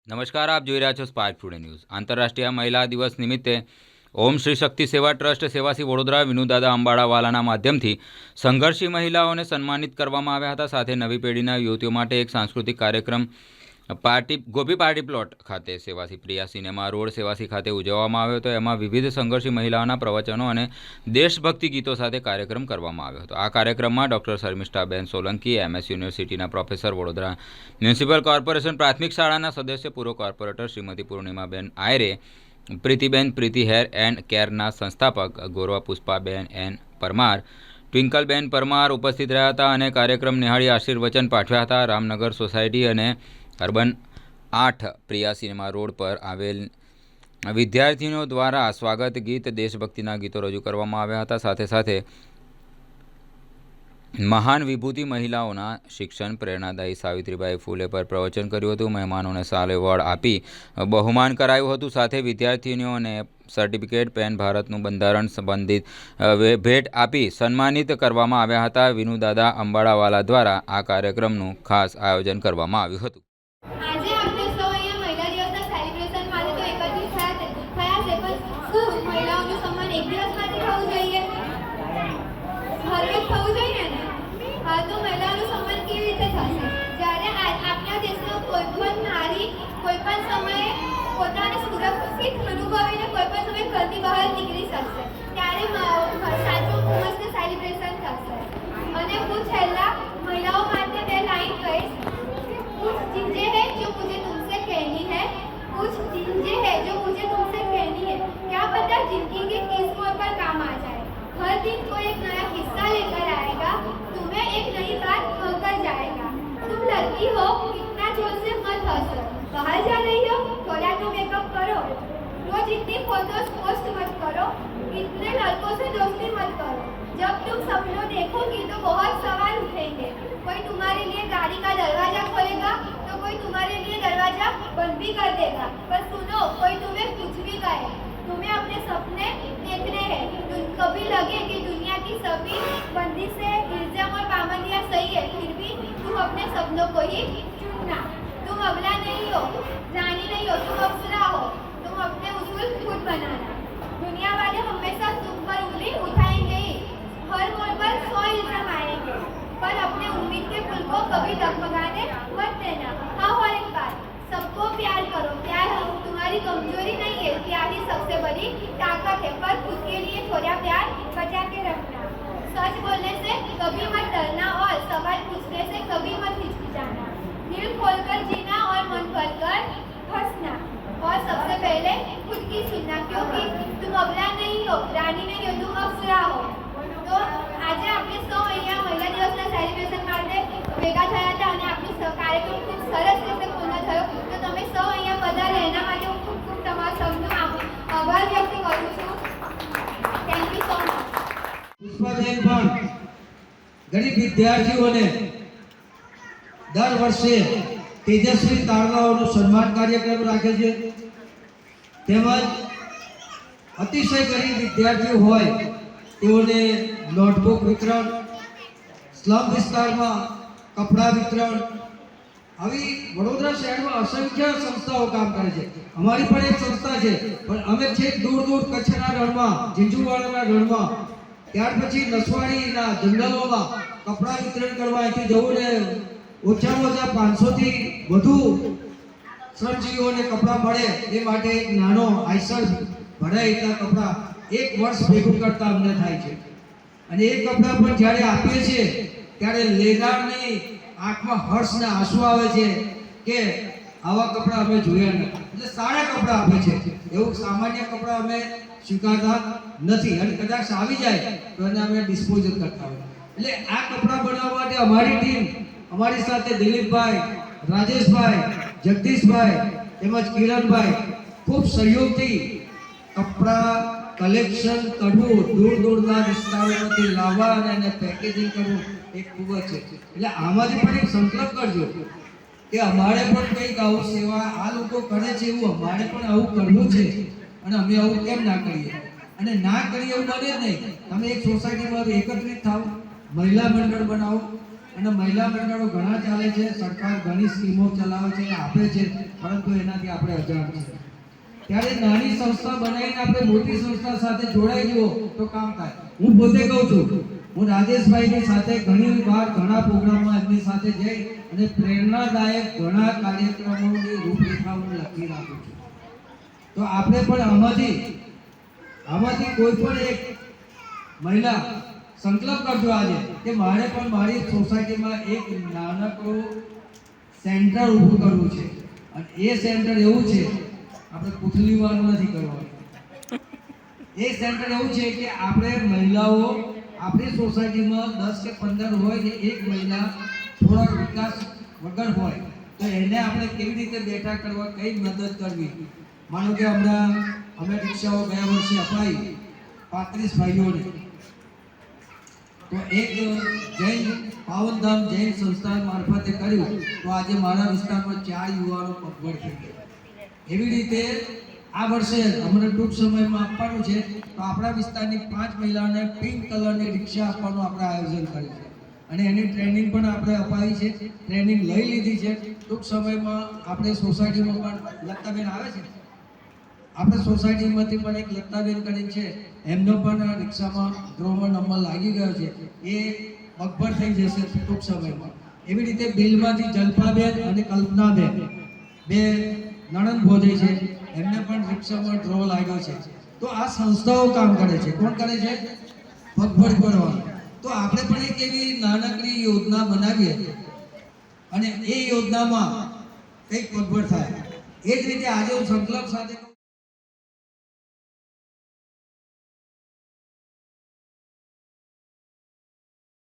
નમસ્કાર, આપ જોઈ રહ્યા છો સ્પાર્ક ટુડે ન્યૂઝ. આંતરરાષ્ટ્રીય મહિલા દિવસ નિમિત્તે ઓમ શ્રી શક્તિ સેવા ટ્રસ્ટ સેવાસી વડોદરા વિનુદાદા અંબાડાવાલાના માધ્યમથી સંઘર્ષી મહિલાઓને સન્માનિત કરવામાં આવ્યા હતા. સાથે નવી પેઢીના યુવતીઓ માટે એક સાંસ્કૃતિક કાર્યક્રમ ગોપી પાર્ટી પ્લોટ ખાતે સેવાસી પ્રિયા સિનેમા રોડ સેવાસી ખાતે ઉજવવામાં આવ્યો હતો. એમાં વિવિધ સંઘર્ષી મહિલાઓના પ્રવચનો અને દેશભક્તિ ગીતો સાથે કાર્યક્રમ કરવામાં આવ્યો હતો. આ કાર્યક્રમમાં ડૉક્ટર શર્મિષ્ઠાબેન સોલંકી, MS યુનિવર્સિટીના પ્રોફેસર, વડોદરા મ્યુનિસિપલ કોર્પોરેશન પ્રાથમિક શાળાના સદસ્ય, પૂર્વ કોર્પોરેટર શ્રીમતી પૂર્ણિમાબેન આયરે, પ્રીતિબેન પ્રીતિ હેર એન્ડ કેરના સંસ્થાપક ગૌરવ પુષ્પાબેન એન પરમાર, ટ્વિંકલબેન પરમાર ઉપસ્થિત રહ્યા હતા અને કાર્યક્રમ નિહાળી આશીર્વચન પાઠવ્યા હતા. રામનગર સોસાયટી અને અર્બન 8 પ્રિયા સિનેમા રોડ પર આવેલ વિદ્યાર્થીઓ દ્વારા સ્વાગત ગીત, દેશભક્તિના ગીતો રજૂ કરવામાં આવ્યા હતા. સાથે સાથે મહાન વિભૂતિ મહિલાઓના શિક્ષણ પ્રેરણાદાયી સાવિત્રીબાઈ ફૂલે પર પ્રવચન કર્યું હતું. મહેમાનોને સાલ એવોર્ડ આપી બહુમાન કરાયું હતું. સાથે વિદ્યાર્થીનીઓને સર્ટિફિકેટ, પેન, ભારતનું બંધારણ સંબંધિત ભેટ આપી સન્માનિત કરવામાં આવ્યા હતા. વિનુદાદા અંબાડાવાલા દ્વારા આ કાર્યક્રમનું ખાસ આયોજન કરવામાં આવ્યું હતું. આજે આપણે સૌ અહીંયા મહિલા દિવસના સેલિબ્રેશન માટે તો એકત્રિત થયા છે, પણ શું મહિલાઓનું સન્માન એક દિવસ માટે થવું જોઈએ? હરરોજ થવું જોઈએ ને? હા, તો મહિલાઓનું સન્માન કેવી રીતે થશે? જ્યારે આપણા દેશનો કોઈ પણ નારી કોઈ પણ સમયે પોતાને સુરક્ષિત અનુભવીને કોઈ પણ સમયે ઘરની બહાર નીકળી શકશે, ત્યારે સાચું મસ્ત સેલિબ્રેશન થશે. અને હું છેલ્લા મહિલાઓ માટે બે લાઈન કહીશ. कुछ चीजें हैं जो मुझे तुमसे कहनी है, कुछ चीजें हैं जो मुझे तुमसे कहनी है, क्या पता जिंदगी के किस मोड़ पर काम आ जाए. हर दिन कोई एक नया किस्सा लेकर आएगा, तुम्हें एक नई बात कहकर जाएगा. तुम लड़की हो, इतना जोर से मत हंसो. बाहर जा रही हो, थोड़ा तो मेकअप करो. रोज इतनी फोटोज पोस्ट मत करो. इतने लड़कों से दोस्ती मत करो. जब तुम सपनों देखोगी तो बहुत सवाल उठेंगे. कोई तुम्हारे लिए गाड़ी का दरवाजा खोलेगा तो कोई तुम्हारे लिए दरवाजा बंद भी कर देगा. पर सुनो, कोई तुम्हें कुछ भी कहे, तुम्हें अपने सपने देखने हैं. कभी लगे कि दुनिया की सभी बंदिशें, इल्जाम और पाबंदियां सही है, फिर भी तुम अपने सपनों को ही चुनना. तुम अबला नहीं हो, रानी नहीं हो, तुम अप्सरा हो. तुम अपने उसूल खुद बनाना. दुनिया वाले हमेशा तुम पर उंगली उठाएंगे ही. हर मोड़ पर 100 इल्जाम आएंगे, पर अपने उम्मीद के फूल को कभी डगमगाने मत देना. हाँ, और एक बात, सबको प्यार करो. प्यार तुम्हारी कमजोरी नहीं है, प्यार ही सबसे बड़ी ताकत है. पर खुद के लिए थोड़ा प्यार बचा के रखना. सच बोलने से कभी मत डरना और सवाल पूछने से कभी मत हिचकिचाना. दिल खोलकर जीना और मन भरकर हंसना. और सबसे पहले खुद की सुनना, क्योंकि तुम अबला नहीं हो, रानी नहीं हो, तुम अप्सरा हो. तो આજે આપણે સૌ અહીંયા મહિલા દિવસના સેલિબ્રેશન માટે ભેગા થયા હતા અને આપણો કાર્યક્રમ ખૂબ સરસ રીતે પૂર્ણ થયો. તો તમે સૌ અહીંયા પધારે એના માટે હું ખૂબ ખૂબ તમારા સૌનો આભાર વ્યક્ત કરું છું. Thank you so much. Pushpaben પણ ગરીબ વિદ્યાર્થીઓને દર વર્ષે તેજસ્વી તારલાઓનો સન્માન કાર્યક્રમ રાખે છે. તેમજ અતિશય ગરીબ વિદ્યાર્થીઓ હોય તેઓને નોટબુક વિતરણ, સ્લમ વિસ્તારમાં કપડાં વિતરણ, આવી વડોદરા શહેરમાં અસંખ્ય સંસ્થાઓ કામ કરે છે. અમારી પણ એક સંસ્થા છે, પણ અમે છેક દૂર દૂર કચ્છના રણમાં, ઝીંઝુવાડાના રણમાં, ત્યાર પછી નસવાડીના જંગલોમાં કપડાં વિતરણ કરવા અહીંથી જવું ને ઓછામાં ઓછા 500થી વધુ શ્રમજીવીઓને કપડાં મળે એ માટે એક નાનો આઈસર ભરાય એટલા કપડાં એક વર્ષ ભેગું કરતા અમને થાય છે. અને એ કપડાં પણ જ્યારે આપીએ છીએ ત્યારે લેનારની આંખમાં હર્ષના આંસુ આવે છે કે આવા કપડાં અમે જોયા નથી. એટલે સારા કપડાં આપે છે, એવું સામાન્ય કપડાં અમે સ્વીકારતા નથી. અને કદાચ આવી જાય તો એને અમે ડિસ્પોઝલ કરતા હોય. એટલે આ કપડાં બનાવવા માટે અમારી ટીમ, અમારી સાથે દિલીપભાઈ, રાજેશભાઈ, જગદીશભાઈ તેમજ કિરણભાઈ ખૂબ સહયોગથી કપડાં કલેક્શન કરવું, દૂર દૂરના વિસ્તારોમાંથી લાવવા અને એને પેકેજિંગ કરવું એ ખૂબ જ છે. એટલે આમાંથી પણ એક સંકલ્પ કરજો કે અમારે પણ કંઈક આવું સેવા આ લોકો કરે છે એવું અમારે પણ આવું કરવું છે. અને અમે આવું કેમ ના કરીએ? અને ના કરીએ એવું બને જ નહીં. તમે એક સોસાયટીમાં એકત્રિત થાઓ, મહિલા મંડળ બનાવો, અને મહિલા મંડળો ઘણા ચાલે છે, સરકાર ઘણી સ્કીમો ચલાવે છે અને આપે છે, પરંતુ એનાથી આપણે અજાણ છે. ત્યારે નાની સંસ્થા બનાવીને આપણે મોટી સંસ્થા સાથે જોડાઈ જુઓ તો કામ થાય. હું પોતે કહું છું, હું રાજેશભાઈની સાથે ઘણી વાર ઘણા પ્રોગ્રામમાં એમની સાથે જઈ અને પ્રેરણાદાયક ઘણા કાર્યક્રમોની રૂપરેખા હું લખી રાખું છું. તો આપણે પણ આમાંથી કોઈ પણ એક મહિલા સંકલ્પ કરજો આજે કે મારે પણ મારી સોસાયટીમાં એક નાનકડું સેન્ટર ઊભું કરવું છે. અને એ સેન્ટર એવું છે, આપણે પૂછલીવાનું નથી કરવાનું. એ સેન્ટર એવું છે કે આપણે મહિલાઓ આપણી સોસાયટીમાં 10 કે 15 હોય ને એક મહિલા થોડોક વિકાસ વગર હોય તો એને આપણે કેવી રીતે બેઠા કરવા, કઈ મદદ કરવી. માનો કે હમણાં અમે રિક્ષાઓ ગયા વર્ષે અપાઈ 35 ભાઈઓને, તો એક જૈન પાવનધામ જૈન સંસ્થા મારફતે કર્યું તો આજે મારા વિસ્તારમાં 4 યુવાનો પગભર થઈ ગયા. એવી રીતે આ વર્ષે અમને ટૂંક સમયમાં આપવાનું છે, તો આપણા વિસ્તારની 5 મહિલાઓને પિંક કલરની રિક્ષા આપવાનું આપણે આયોજન કર્યું છે અને એની ટ્રેનિંગ પણ આપણે અપાવી છે, ટ્રેનિંગ લઈ લીધી છે. ટૂંક સમયમાં આપણે સોસાયટીમાં પણ લતાબેન આવે છે, આપણે સોસાયટીમાંથી પણ એક લતાબેન કરીને છે, એમનો પણ રિક્ષામાં ડ્રોમાં નંબર લાગી ગયો છે, એ પગભર થઈ જશે ટૂંક સમયમાં. એવી રીતે બિલમાંથી જલ્પાબેન અને કલ્પનાબેન બે નણંદ ભોજાઈ છે, એમને પણ રિક્ષામાં ડ્રો લાગ્યો છે. તો આ સંસ્થાઓ કામ કરે છે. કોણ કરે છે? પગભર કરવાનું. તો આપણે પણ એક એવી નાનકડી યોજના બનાવીએ અને એ યોજનામાં કંઈક પગભર થાય. એ જ રીતે આજે હું સંકલ્પ સાથે